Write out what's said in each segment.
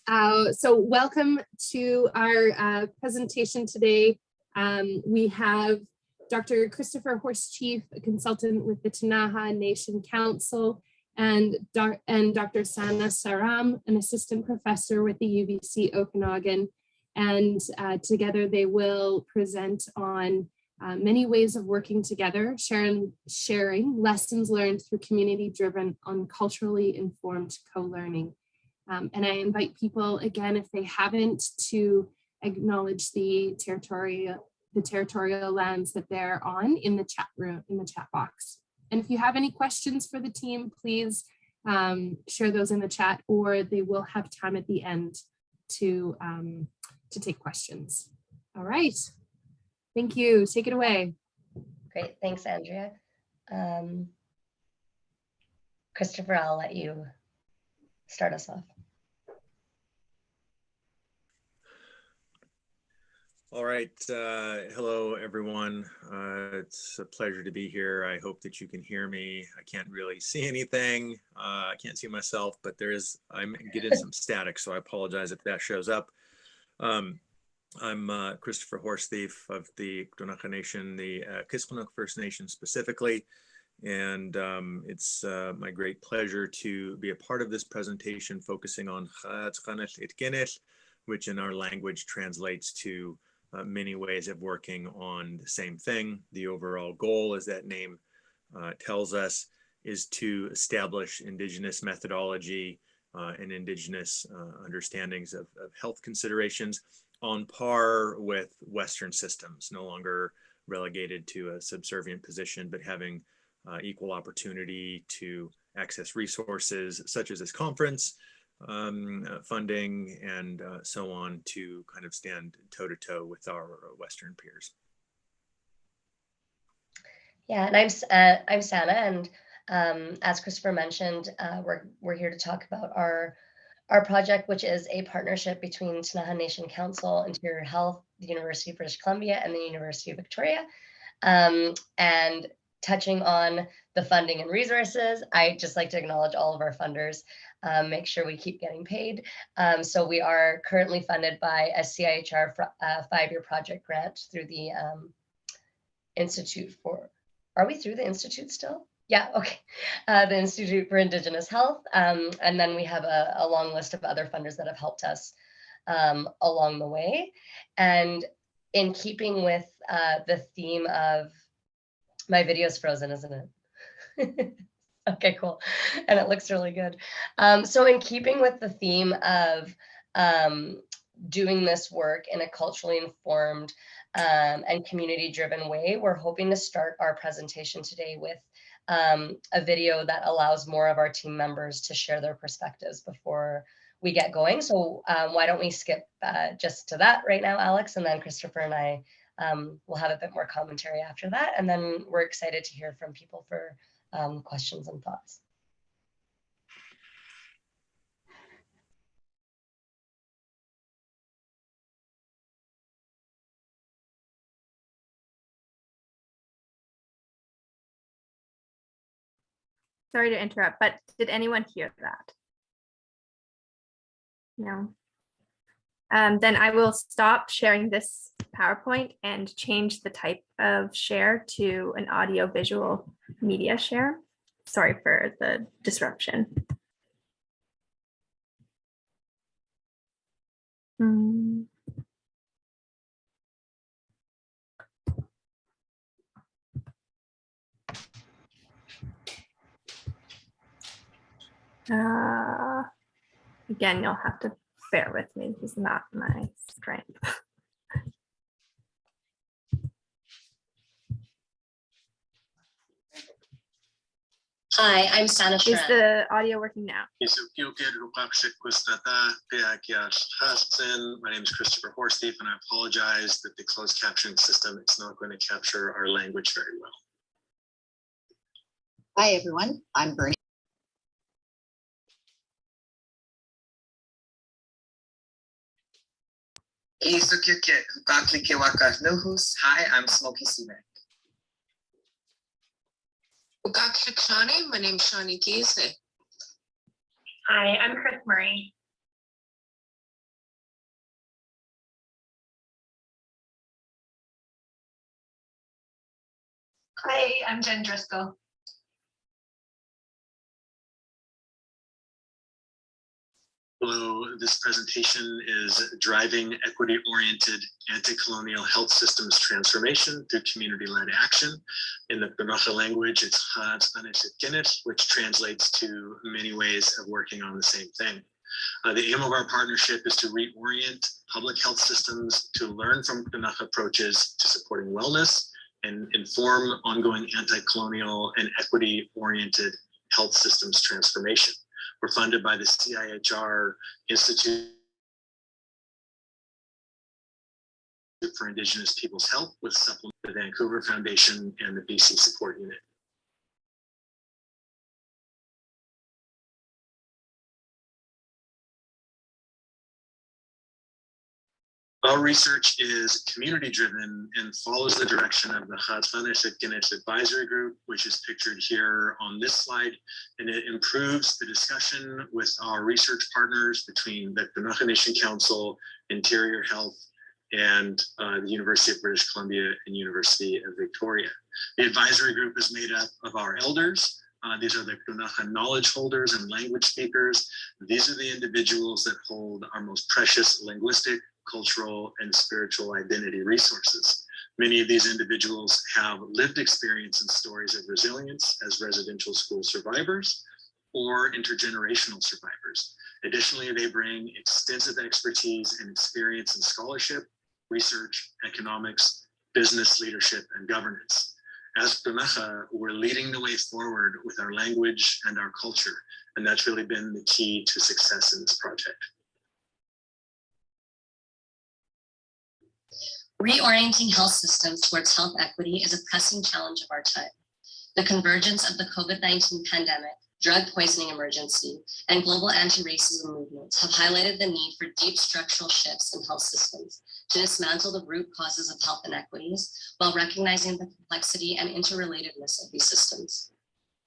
So welcome to our presentation today. We have Dr. Christopher Horsethief, a consultant with the Ktunaxa Nation Council, and Dr. Shahram, an assistant professor with the UBC Okanagan. And together they will present on many ways of working together, sharing lessons learned through community-driven on culturally informed co-learning. And I invite people, again, if they haven't, to acknowledge the territorial lands that they're on in the chat room, in the chat box. And if you have any questions for the team, please share those in the chat, or they will have time at the end to take questions. All right. Thank you. Take it away. Great. Thanks, Andrea. Christopher, I'll let you start us off. All right. Hello, everyone. It's a pleasure to be here. I hope that you can hear me. I can't really see anything. I can't see myself, but I'm getting some static, so I apologize if that shows up. I'm Christopher Horsethief of the Ktunaxa Nation, the ʔitkiniṭ First Nation specifically. And it's my great pleasure to be a part of this presentation focusing on ʔitkiniṭ, which in our language translates to many ways of working on the same thing. The overall goal, as that name tells us, is to establish Indigenous methodology and Indigenous understandings of health considerations on par with Western systems, no longer relegated to a subservient position, but having equal opportunity to access resources such as this conference, funding, and so on, to kind of stand toe-to-toe with our Western peers. Yeah, and I'm Sana, and as Christopher mentioned, we're here to talk about our project, which is a partnership between Ktunaxa Nation Council, Interior Health, the University of British Columbia, and the University of Victoria. And touching on the funding and resources, I'd just like to acknowledge all of our funders, make sure we keep getting paid. So we are currently funded by a xaİqanaṭ 5-year project grant through the Institute for, are we through the Institute still? Yeah, okay. The Institute for Indigenous Health. And then we have a long list of other funders that have helped us along the way. And in keeping with the theme of, my video's frozen, isn't it? Okay, cool. And it looks really good. So in keeping with the theme of doing this work in a culturally informed and community-driven way, we're hoping to start our presentation today with a video that allows more of our team members to share their perspectives before we get going. So why don't we skip just to that right now, Alex, and then Christopher and I we'll have a bit more commentary after that. And then we're excited to hear from people for questions and thoughts. Sorry to interrupt, but did anyone hear that? No. Then I will stop sharing this PowerPoint and change the type of share to an audio visual media share. Sorry for the disruption. Again, you'll have to bear with me. This is not my strength. Hi, I'm Sana. Is the audio working now? My name is Christopher Horsethief, and I apologize that the closed captioning system is not going to capture our language very well. Hi, everyone. I'm Bernie. Hi, I'm Smokey Sumac. My name's Shani Giese. Hi, I'm Chris Murray. Hi, I'm Jen Driscoll. Hello, this presentation is Driving Equity-Oriented Anti-Colonial Health Systems Transformation Through Community-Led Action. In the Ktunaxa language, it's xaÐ�qanaṭ, which translates to many ways of working on the same thing. The aim of our partnership is to reorient public health systems to learn from Ktunaxa approaches to supporting wellness and inform ongoing anti-colonial and equity-oriented health systems transformation. We're funded by the CIHR Institute for Indigenous Peoples Health with supplement the Vancouver Foundation and the BC Support Unit. Our research is community-driven and follows the direction of the xaÐ�qanaṭ advisory group, which is pictured here on this slide, and it improves the discussion with our research partners between the Ktunaxa Nation Council, Interior Health, and the University of British Columbia and University of Victoria. The advisory group is made up of our elders. These are the Ktunaxa knowledge holders and language speakers. These are the individuals that hold our most precious linguistic, cultural, and spiritual identity resources. Many of these individuals have lived experience and stories of resilience as residential school survivors or intergenerational survivors. Additionally, they bring extensive expertise and experience in scholarship, research, economics, business leadership, and governance. As Ktunaxa, we're leading the way forward with our language and our culture, and that's really been the key to success in this project. Reorienting health systems towards health equity is a pressing challenge of our time. The convergence of the COVID-19 pandemic, drug poisoning emergency, and global anti-racism movements have highlighted the need for deep structural shifts in health systems to dismantle the root causes of health inequities while recognizing the complexity and interrelatedness of these systems.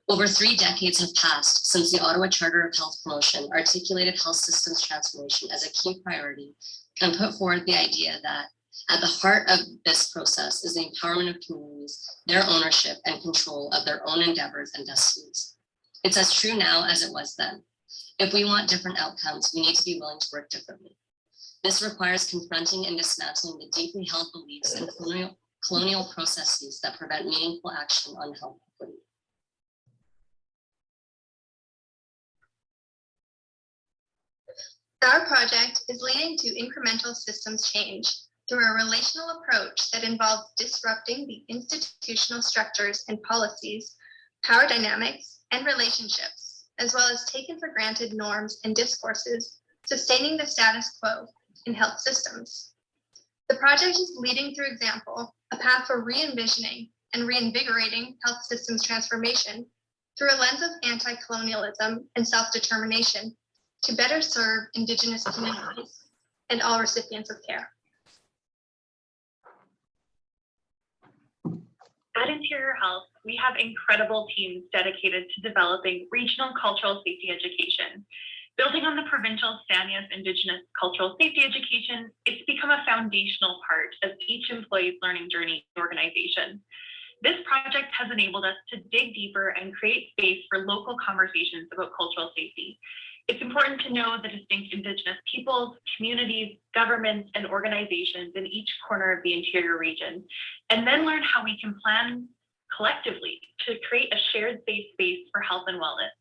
Over 3 decades have passed since the Ottawa Charter of Health Promotion articulated health systems transformation as a key priority and put forward the idea that at the heart of this process is the empowerment of communities, their ownership and control of their own endeavors and destinies. It's as true now as it was then. If we want different outcomes, we need to be willing to work differently. This requires confronting and dismantling the deeply held beliefs and colonial processes that prevent meaningful action on health equity. Our project is leading to incremental systems change through a relational approach that involves disrupting the institutional structures and policies, power dynamics, and relationships, as well as taken for granted norms and discourses, sustaining the status quo in health systems. The project is leading through example, a path for re-envisioning and reinvigorating health systems transformation through a lens of anti-colonialism and self-determination to better serve Indigenous communities and all recipients of care. At Interior Health, we have incredible teams dedicated to developing regional cultural safety education. Building on the provincial Stanias Indigenous cultural safety education, it's become a foundational part of each employee's learning journey in the organization. This project has enabled us to dig deeper and create space for local conversations about cultural safety. It's important to know the distinct Indigenous peoples, communities, governments, and organizations in each corner of the interior region, and then learn how we can plan collectively to create a shared safe space for health and wellness.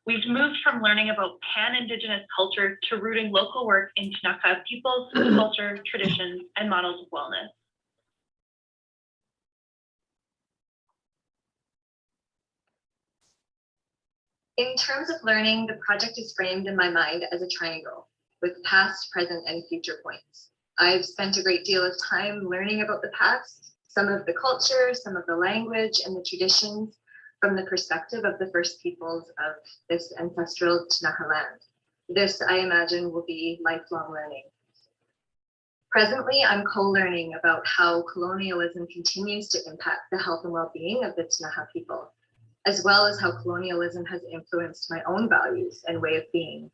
We've moved from learning about pan-Indigenous culture to rooting local work in Ktunaxa peoples, culture, traditions, and models of wellness. In terms of learning, the project is framed in my mind as a triangle with past, present, and future points. I've spent a great deal of time learning about the past, some of the culture, some of the language, and the traditions from the perspective of the First Peoples of this ancestral Ktunaxa land. This, I imagine, will be lifelong learning. Presently, I'm co-learning about how colonialism continues to impact the health and well-being of the Ktunaxa people, as well as how colonialism has influenced my own values and way of being.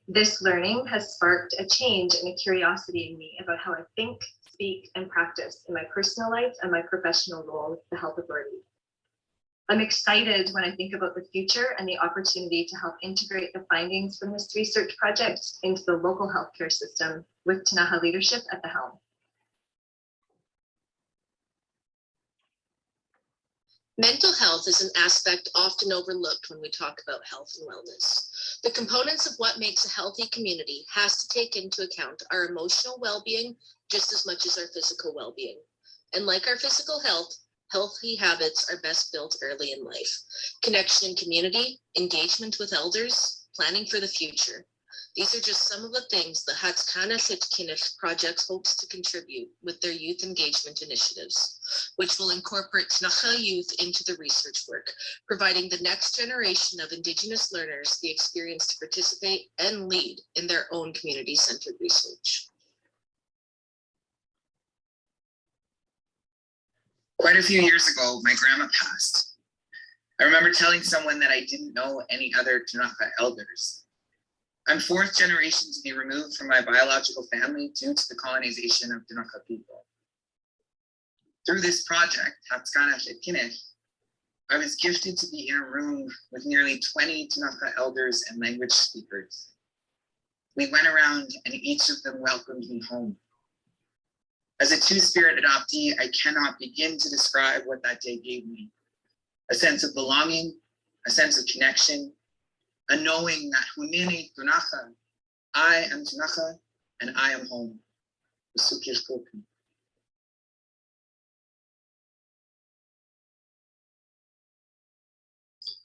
This learning has sparked a change and a curiosity in me about how I think, speak, and practice in my personal life and my professional role with the health authority. I'm excited when I think about the future and the opportunity to help integrate the findings from this research project into the local healthcare system with Ktunaxa leadership at the helm. Mental health is an aspect often overlooked when we talk about health and wellness. The components of what makes a healthy community has to take into account our emotional well-being just as much as our physical well-being. And like our physical health, healthy habits are best built early in life. Connection in community, engagement with elders, planning for the future. These are just some of the things the ʔitkiniṭ project hopes to contribute with their youth engagement initiatives, which will incorporate Ktunaxa youth into the research work, providing the next generation of Indigenous learners the experience to participate and lead in their own community-centered research. Quite a few years ago, my grandma passed. I remember telling someone that I didn't know any other Ktunaxa elders. I'm fourth generation to be removed from my biological family due to the colonization of Ktunaxa people. Through this project, ʔitkiniṭ, I was gifted to be in a room with nearly 20 Ktunaxa elders and language speakers. We went around and each of them welcomed me home. As a two-spirit adoptee, I cannot begin to describe what that day gave me. A sense of belonging, a sense of connection, a knowing that Hunini Ktunaxa, I am Ktunaxa and I am home. xaZ�qanaṭ.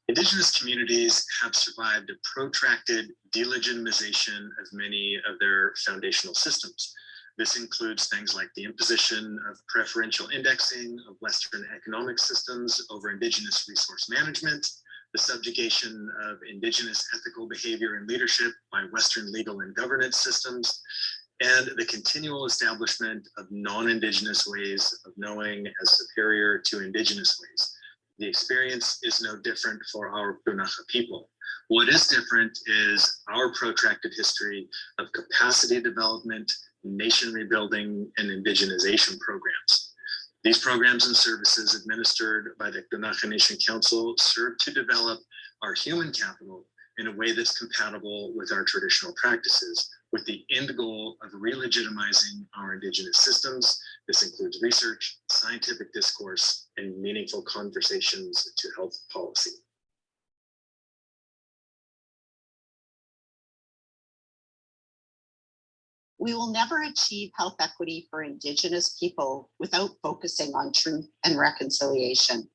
Indigenous communities have survived a protracted delegitimization of many of their foundational systems. This includes things like the imposition of preferential indexing of Western economic systems over Indigenous resource management, the subjugation of Indigenous ethical behavior and leadership by Western legal and governance systems, and the continual establishment of non-Indigenous ways of knowing as superior to Indigenous ways. The experience is no different for our Ktunaxa people. What is different is our protracted history of capacity development, nation rebuilding, and indigenization programs. These programs and services administered by the Ktunaxa Nation Council serve to develop our human capital in a way that's compatible with our traditional practices, with the end goal of re-legitimizing our Indigenous systems. This includes research, scientific discourse, and meaningful conversations to health policy. We will never achieve health equity for Indigenous people without focusing on truth and reconciliation.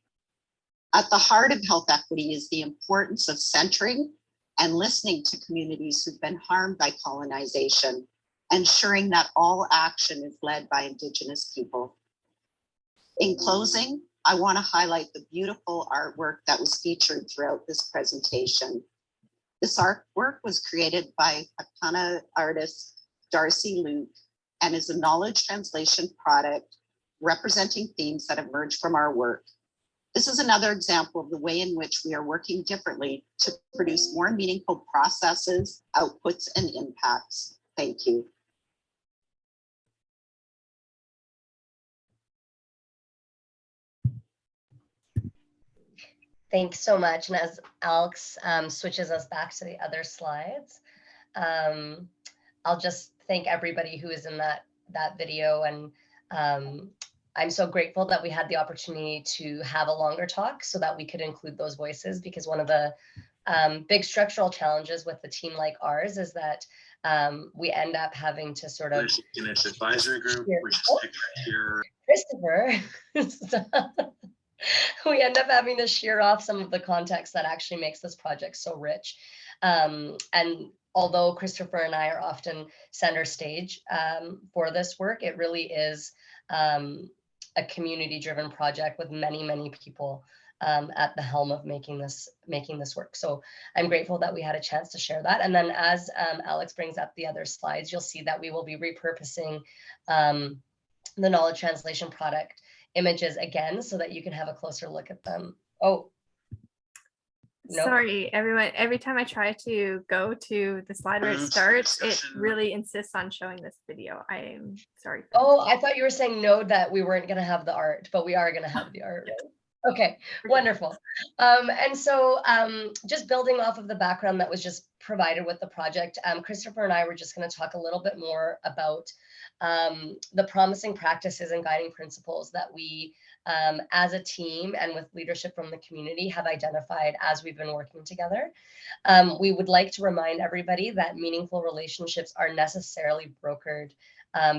At the heart of health equity is the importance of centering and listening to communities who've been harmed by colonization, ensuring that all action is led by Indigenous people. In closing, I want to highlight the beautiful artwork that was featured throughout this presentation. This artwork was created by Pakana artist Darcy Luke and is a knowledge translation product representing themes that emerge from our work. This is another example of the way in which we are working differently to produce more meaningful processes, outputs, and impacts. Thank you. Thanks so much. And as Alex switches us back to the other slides, I'll just thank everybody who is in that video. And I'm so grateful that we had the opportunity to have a longer talk so that we could include those voices, because one of the big structural challenges with a team like ours is that we end up having to sort of advisory group, which is pictured here. Christopher. We end up having to shear off some of the context that actually makes this project so rich. And although Christopher and I are often center stage for this work, it really is a community-driven project with many, many people at the helm of making this work. So I'm grateful that we had a chance to share that. And then as Alex brings up the other slides, you'll see that we will be repurposing the knowledge translation product images again so that you can have a closer look at them. Oh, no. Sorry, everyone. Every time I try to go to the slide where it starts, it really insists on showing this video. I am sorry. Oh, I thought you were saying no, that we weren't going to have the art, but we are going to have the art. Okay, wonderful. And so just building off of the background that was just provided with the project, Christopher and I were just going to talk a little bit more about the promising practices and guiding principles that we as a team and with leadership from the community have identified as we've been working together. We would like to remind everybody that meaningful relationships are necessarily brokered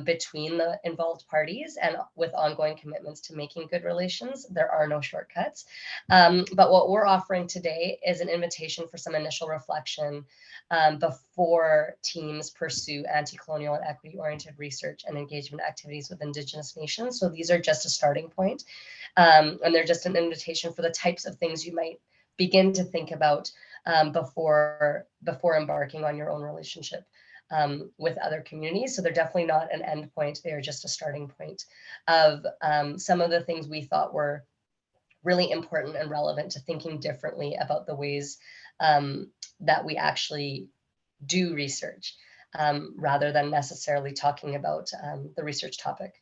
between the involved parties and with ongoing commitments to making good relations. There are no shortcuts. But what we're offering today is an invitation for some initial reflection before teams pursue anti-colonial and equity-oriented research and engagement activities with Indigenous nations. So these are just a starting point. And they're just an invitation for the types of things you might begin to think about before embarking on your own relationship with other communities. So they're definitely not an end point. They are just a starting point of some of the things we thought were really important and relevant to thinking differently about the ways that we actually do research rather than necessarily talking about the research topic,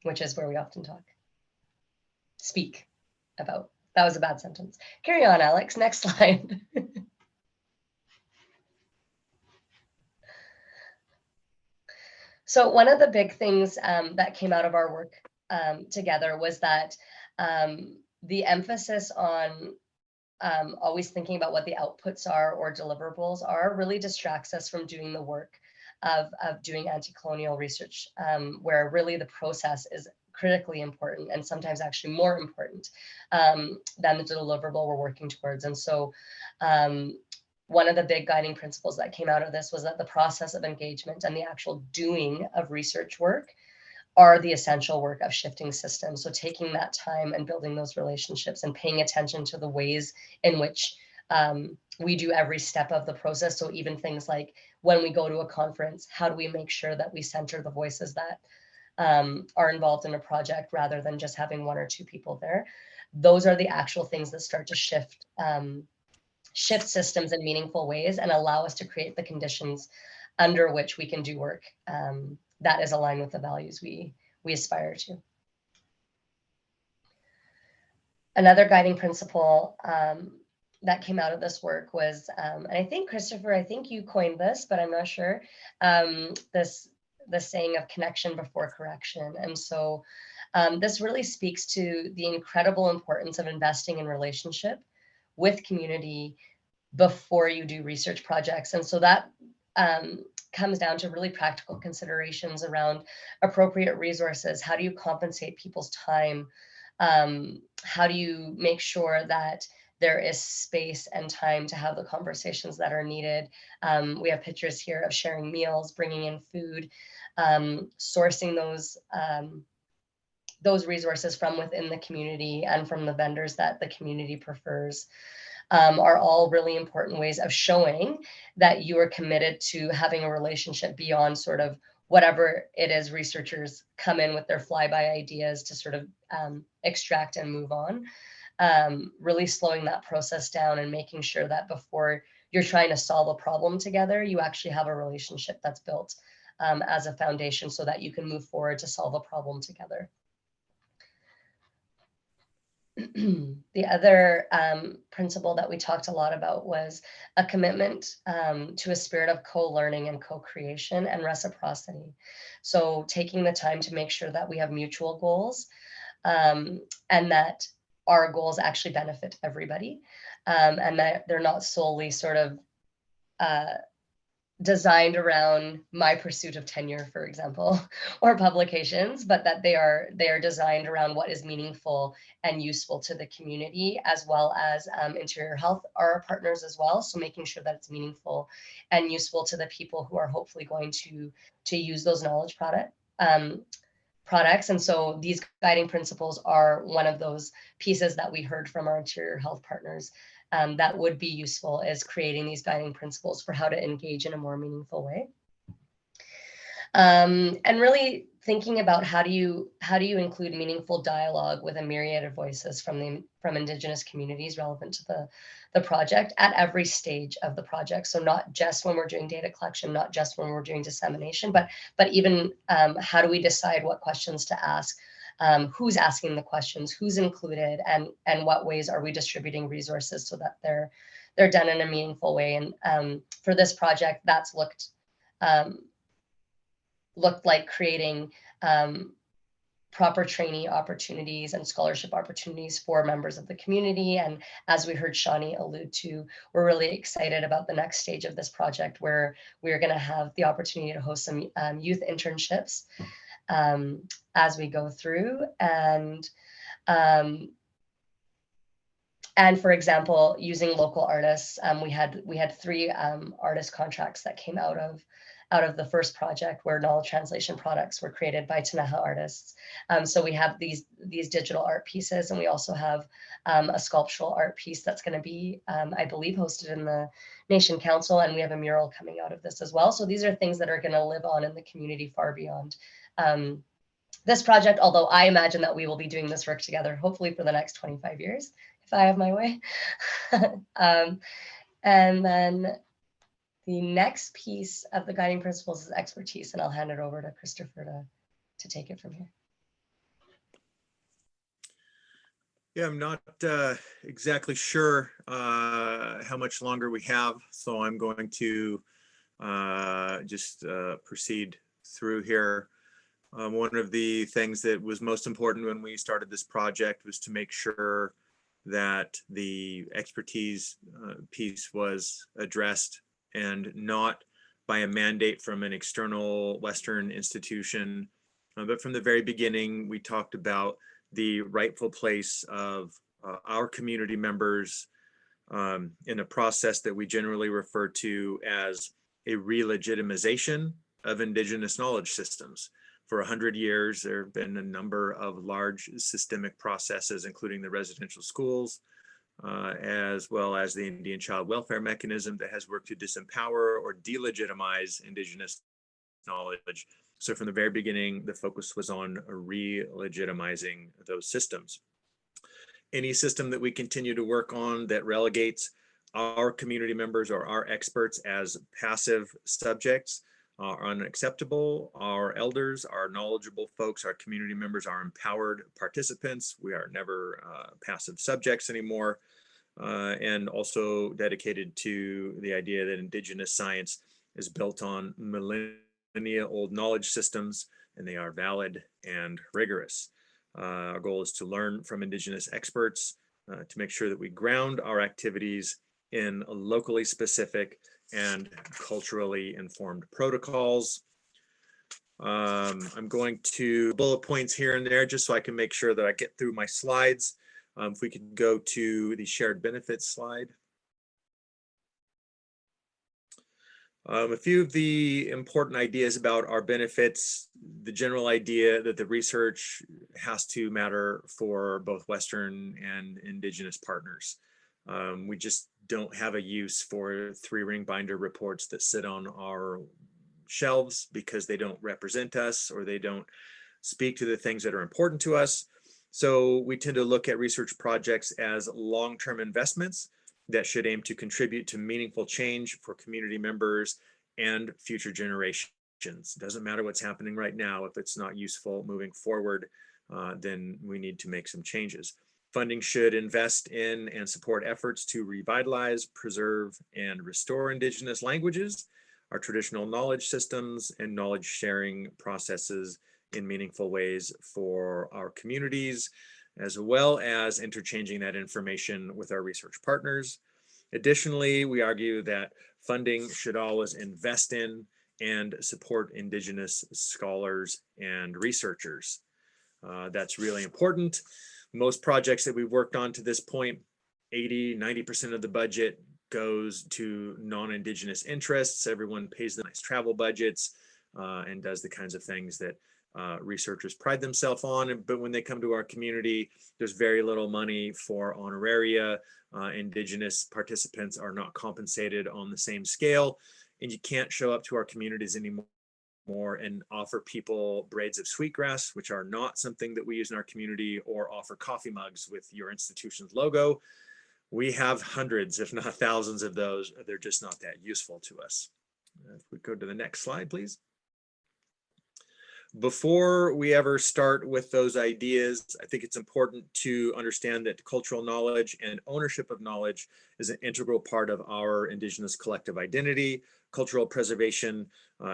which is where we often speak about. That was a bad sentence. Carry on, Alex. Next slide. So one of the big things that came out of our work together was that the emphasis on always thinking about what the outputs are or deliverables are really distracts us from doing the work of doing anti-colonial research, where really the process is critically important and sometimes actually more important than the deliverable we're working towards. And so one of the big guiding principles that came out of this was that the process of engagement and the actual doing of research work are the essential work of shifting systems. So taking that time and building those relationships and paying attention to the ways in which we do every step of the process. So even things like when we go to a conference, how do we make sure that we center the voices that are involved in a project rather than just having one or two people there? Those are the actual things that start to shift systems in meaningful ways and allow us to create the conditions under which we can do work that is aligned with the values we aspire to. Another guiding principle that came out of this work was, and I think Christopher, I think you coined this, but I'm not sure, the saying of connection before correction. And so this really speaks to the incredible importance of investing in relationship with community before you do research projects. And so that comes down to really practical considerations around appropriate resources. How do you compensate people's time? How do you make sure that there is space and time to have the conversations that are needed? We have pictures here of sharing meals, bringing in food, sourcing those resources from within the community and from the vendors that the community prefers. Are all really important ways of showing that you are committed to having a relationship beyond sort of whatever it is researchers come in with their flyby ideas to sort of extract and move on. Really slowing that process down and making sure that before you're trying to solve a problem together, you actually have a relationship that's built as a foundation so that you can move forward to solve a problem together. The other principle that we talked a lot about was a commitment to a spirit of co-learning and co-creation and reciprocity. So taking the time to make sure that we have mutual goals and that our goals actually benefit everybody and that they're not solely sort of designed around my pursuit of tenure, for example, or publications, but that they are designed around what is meaningful and useful to the community, as well as Interior Health are our partners as well. So making sure that it's meaningful and useful to the people who are hopefully going to use those knowledge products. And so these guiding principles are one of those pieces that we heard from our Interior Health partners that would be useful, is creating these guiding principles for how to engage in a more meaningful way. And really thinking about how do you include meaningful dialogue with a myriad of voices from Indigenous communities relevant to the project at every stage of the project. So not just when we're doing data collection, not just when we're doing dissemination, but even how do we decide what questions to ask who's asking the questions, who's included, and what ways are we distributing resources so that they're done in a meaningful way. And for this project, that's looked like creating proper trainee opportunities and scholarship opportunities for members of the community. And as we heard Shani allude to, we're really excited about the next stage of this project, where we're going to have the opportunity to host some youth internships as we go through. And for example, using local artists, we had 3 artist contracts that came out of the first project, where knowledge translation products were created by Ktunaxa artists. So we have these digital art pieces, and we also have a sculptural art piece that's going to be, I believe, hosted in the Nation Council, and we have a mural coming out of this as well. So these are things that are going to live on in the community far beyond this project, although I imagine that we will be doing this work together, hopefully for the next 25 years, if I have my way. And then the next piece of the guiding principles is expertise, and I'll hand it over to Christopher to take it from here. Yeah, I'm not exactly sure how much longer we have, so I'm going to just proceed through here. One of the things that was most important when we started this project was to make sure that the expertise piece was addressed, and not by a mandate from an external Western institution. But from the very beginning, we talked about the rightful place of our community members in a process that we generally refer to as a re-legitimization of Indigenous knowledge systems. For 100 years, there have been a number of large systemic processes, including the residential schools, as well as the Indian child welfare mechanism, that has worked to disempower or delegitimize Indigenous knowledge. So from the very beginning, the focus was on re-legitimizing those systems. Any system that we continue to work on that relegates our community members or our experts as passive subjects are unacceptable. Our elders, our knowledgeable folks, our community members are empowered participants. We are never passive subjects anymore. And also dedicated to the idea that Indigenous science is built on millennia-old knowledge systems, and they are valid and rigorous. Our goal is to learn from Indigenous experts to make sure that we ground our activities in locally specific and culturally informed protocols. I'm going to bullet points here and there just so I can make sure that I get through my slides. If we could go to the shared benefits slide. A few of the important ideas about our benefits: the general idea that the research has to matter for both Western and Indigenous partners. We just don't have a use for 3-ring binder reports that sit on our shelves because they don't represent us or they don't speak to the things that are important to us. So we tend to look at research projects as long-term investments that should aim to contribute to meaningful change for community members and future generations. It doesn't matter what's happening right now. If it's not useful moving forward, then we need to make some changes. Funding should invest in and support efforts to revitalize, preserve, and restore Indigenous languages, our traditional knowledge systems, and knowledge sharing processes in meaningful ways for our communities, as well as interchanging that information with our research partners. Additionally, we argue that funding should always invest in and support Indigenous scholars and researchers. That's really important. Most projects that we've worked on to this point, 80–90% of the budget goes to non-Indigenous interests. Everyone pays the nice travel budgets and does the kinds of things that researchers pride themselves on. But when they come to our community, there's very little money for honoraria. Indigenous participants are not compensated on the same scale, and you can't show up to our communities anymore and offer people braids of sweetgrass, which are not something that we use in our community, or offer coffee mugs with your institution's logo. We have hundreds, if not thousands of those. They're just not that useful to us. If we go to the next slide, please. Before we ever start with those ideas, I think it's important to understand that cultural knowledge and ownership of knowledge is an integral part of our Indigenous collective identity, cultural preservation,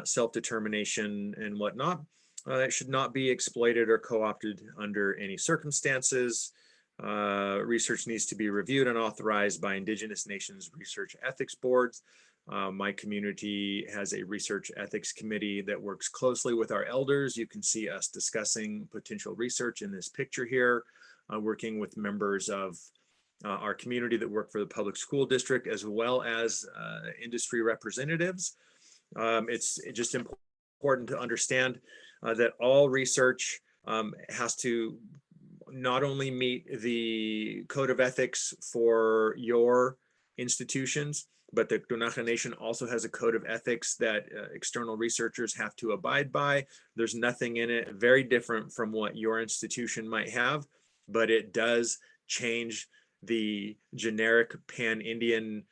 self-determination, and whatnot. It should not be exploited or co-opted under any circumstances. Research needs to be reviewed and authorized by Indigenous Nations Research Ethics Boards. My community has a research ethics committee that works closely with our elders. You can see us discussing potential research in this picture here, working with members of our community that work for the public school district, as well as industry representatives. It's just important to understand that all research has to not only meet the code of ethics for your institutions, but the Ktunaxa Nation also has a code of ethics that external researchers have to abide by. There's nothing in it very different from what your institution might have, but it does change the generic pan-Indian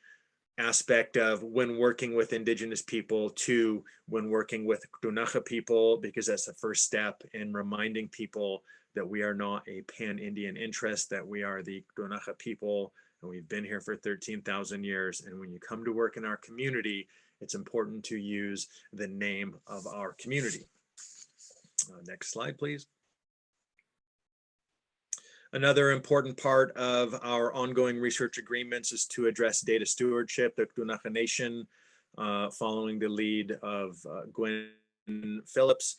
aspect of when working with Indigenous people to when working with Ktunaxa people, because that's the first step in reminding people that we are not a pan-Indian interest, that we are the Ktunaxa people, and we've been here for 13,000 years. And when you come to work in our community, it's important to use the name of our community. Next slide, please. Another important part of our ongoing research agreements is to address data stewardship. The Ktunaxa Nation, following the lead of Gwen Phillips,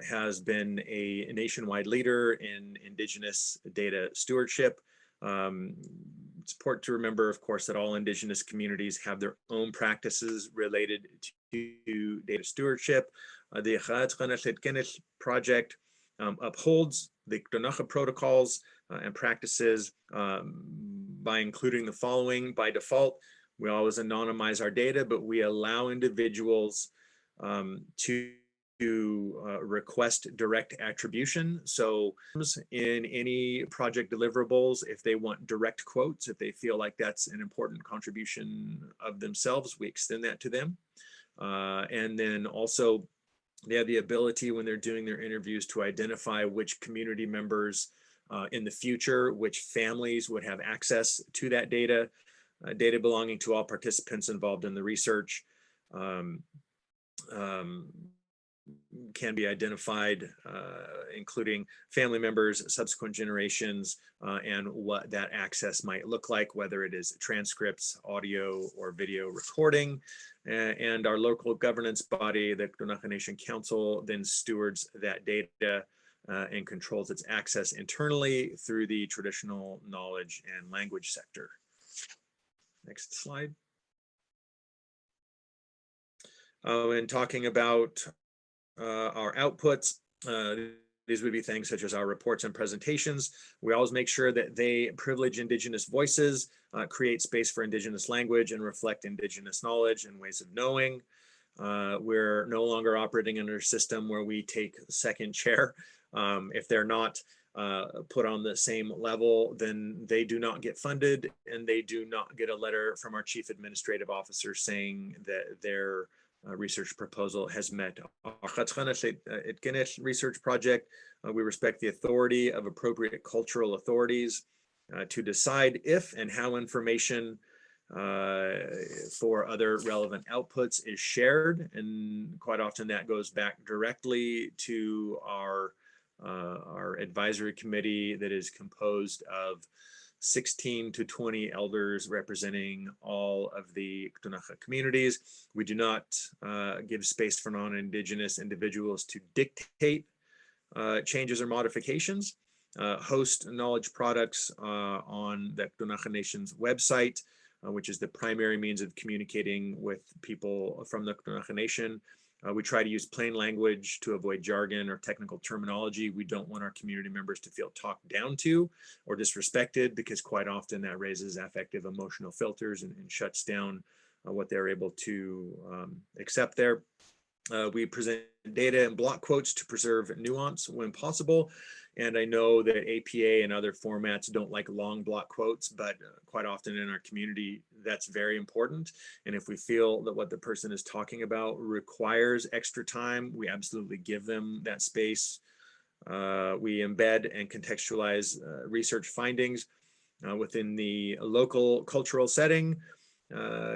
has been a nationwide leader in Indigenous data stewardship. It's important to remember, of course, that all Indigenous communities have their own practices related to data stewardship. The ʔitkiniṭ project upholds the Ktunaxa protocols and practices by including the following. By default, we always anonymize our data, but we allow individuals to request direct attribution. So in any project deliverables, if they want direct quotes, if they feel like that's an important contribution of themselves, we extend that to them. And then also they have the ability when they're doing their interviews to identify which community members in the future, which families would have access to that data, data belonging to all participants involved in the research. Can be identified, including family members, subsequent generations, and what that access might look like, whether it is transcripts, audio, or video recording. And our local governance body, the Ktunaxa Nation Council, then stewards that data and controls its access internally through the traditional knowledge and language sector. Next slide. And talking about our outputs, these would be things such as our reports and presentations. We always make sure that they privilege Indigenous voices, create space for Indigenous language, and reflect Indigenous knowledge and ways of knowing. We're no longer operating under a system where we take second chair. If they're not put on the same level, then they do not get funded, and they do not get a letter from our chief administrative officer saying that their research proposal has met. Our ʔitkiniṭ research project, we respect the authority of appropriate cultural authorities to decide if and how information for other relevant outputs is shared, and quite often that goes back directly to our advisory committee that is composed of 16 to 20 elders representing all of the Ktunaxa communities. We do not give space for non-Indigenous individuals to dictate changes or modifications. Host knowledge products on the Ktunaxa Nation's website, which is the primary means of communicating with people from the Ktunaxa Nation. We try to use plain language to avoid jargon or technical terminology. We don't want our community members to feel talked down to or disrespected, because quite often that raises affective emotional filters and shuts down what they're able to accept there. We present data and block quotes to preserve nuance when possible. And I know that APA and other formats don't like long block quotes, but quite often in our community, that's very important. And if we feel that what the person is talking about requires extra time, we absolutely give them that space. We embed and contextualize research findings within the local cultural setting.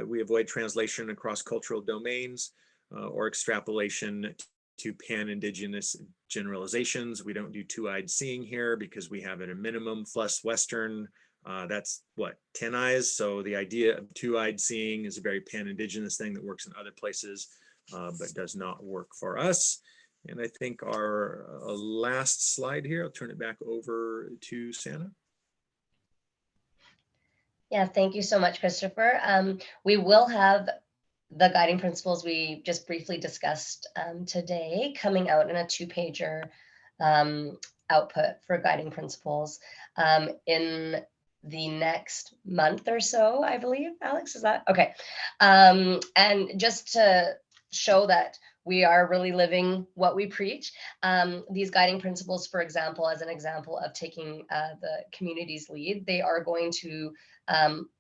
We avoid translation across cultural domains or extrapolation to pan-Indigenous generalizations. We don't do two-eyed seeing here because we have at a minimum plus Western. That's what, 10 eyes. So the idea of two-eyed seeing is a very pan-Indigenous thing that works in other places, but does not work for us. And I think our last slide here, I'll turn it back over to xaNA. Yeah, thank you so much, Christopher. We will have the guiding principles we just briefly discussed today coming out in a 2-pager output for guiding principles in the next month or so, I believe. Alex, is that okay? And just to show that we are really living what we preach, these guiding principles, for example, as an example of taking the community's lead, they are going to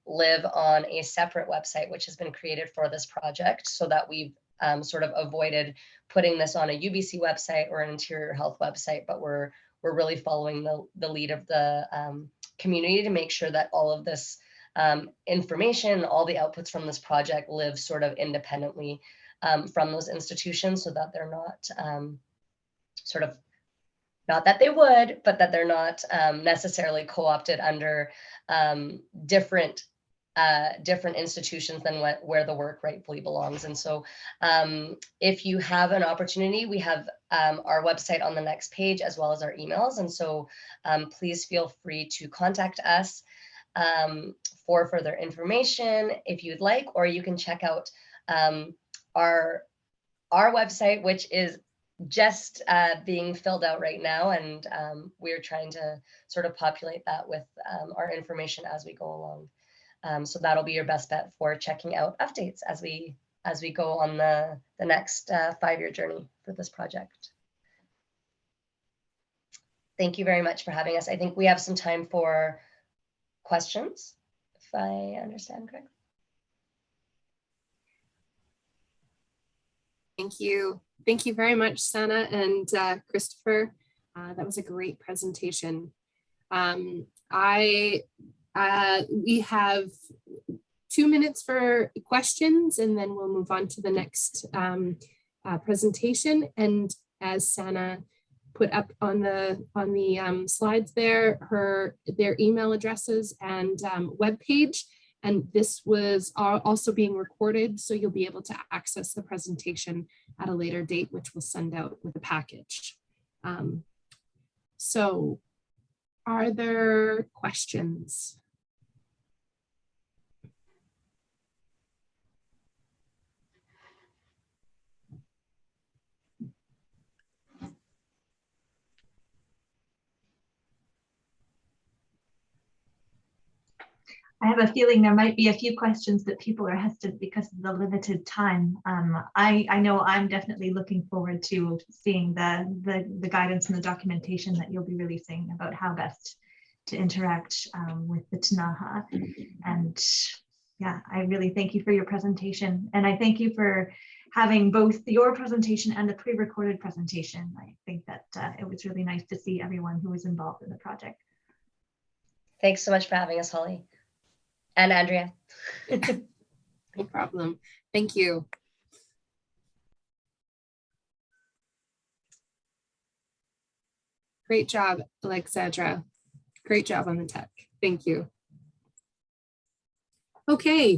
live on a separate website, which has been created for this project, so that we've sort of avoided putting this on a UBC website or an interior health website, but we're really following the lead of the community to make sure that all of this information, all the outputs from this project live sort of independently from those institutions, so that they're not sort of, not that they would, but that they're not necessarily co-opted under different institutions than where the work rightfully belongs. And so if you have an opportunity, we have our website on the next page as well as our emails. And so please feel free to contact us for further information if you'd like, or you can check out our website, which is just being filled out right now, and we're trying to sort of populate that with our information as we go along. So that'll be your best bet for checking out updates as we go on the next 5-year journey for this project. Thank you very much for having us. I think we have some time for questions, if I understand correctly. Thank you. Thank you very much, xaNA and Christopher. That was a great presentation. We have 2 minutes for questions, and then we'll move on to the next presentation. And as xaNA put up on the slides there, their email addresses and webpage. And this was also being recorded, so you'll be able to access the presentation at a later date, which we'll send out with a package. So are there questions? I have a feeling there might be a few questions that people are hesitant because of the limited time. I know I'm definitely looking forward to seeing the guidance and the documentation that you'll be releasing about how best to interact with the Ktunaxa. And yeah, I really thank you for your presentation. And I thank you for having both your presentation and the pre-recorded presentation. I think that it was really nice to see everyone who was involved in the project. Thanks so much for having us, Holly. And Andrea. No problem. Thank you. Great job, Alexandra. Great job on the tech. Thank you. Okay,